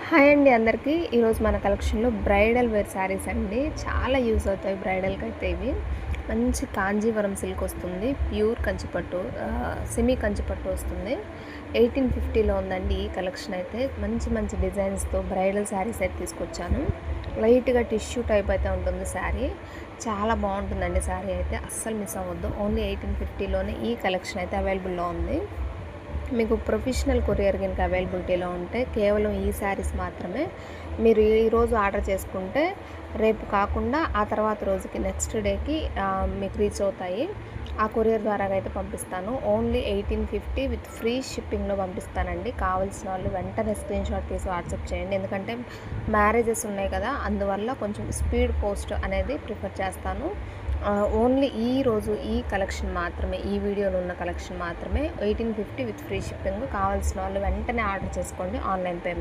Hi అండి అందరికీ. ఈరోజు మన కలెక్షన్లో బ్రైడల్ వేర్ శారీస్ అండి. చాలా యూజ్ అవుతాయి బ్రైడల్కి అయితే. ఇవి మంచి కాంజీవరం సిల్క్ వస్తుంది, ప్యూర్ కంచిపట్టు, సెమీ కంచిపట్టు వస్తుంది. 1850లో ఉందండి ఈ కలెక్షన్ అయితే. మంచి మంచి డిజైన్స్తో బ్రైడల్ శారీస్ అయితే తీసుకొచ్చాను. లైట్గా టిష్యూ టైప్ అయితే ఉంటుంది శారీ. చాలా బాగుంటుందండి శారీ అయితే, అస్సలు మిస్ అవ్వద్దు. ఓన్లీ 1850లోనే ఈ కలెక్షన్ అయితే అవైలబుల్లో ఉంది. మీకు ప్రొఫెషనల్ కొరియర్ కనుక అవైలబిలిటీలో ఉంటే కేవలం ఈ శారీస్ మాత్రమే మీరు ఈరోజు ఆర్డర్ చేసుకుంటే రేపు కాకుండా ఆ తర్వాత రోజుకి నెక్స్ట్ డేకి మీకు రీచ్ అవుతాయి. ఆ కొరియర్ ద్వారా అయితే పంపిస్తాను. ఓన్లీ 1850 విత్ ఫ్రీ షిప్పింగ్లో పంపిస్తానండి. కావాల్సిన వాళ్ళు వెంటనే స్క్రీన్ షాట్ తీసి వాట్సాప్ చేయండి. ఎందుకంటే మ్యారేజెస్ ఉన్నాయి కదా, అందువల్ల కొంచెం స్పీడ్ పోస్ట్ అనేది ప్రిఫర్ చేస్తాను. ఓన్లీ ఈరోజు ఈ కలెక్షన్ మాత్రమే, ఈ వీడియోలో ఉన్న కలెక్షన్ మాత్రమే 1850 విత్ ఫ్రీ షిప్పింగ్. కావాల్సిన వాళ్ళు వెంటనే ఆర్డర్ చేసుకోండి, ఆన్లైన్ పేమెంట్.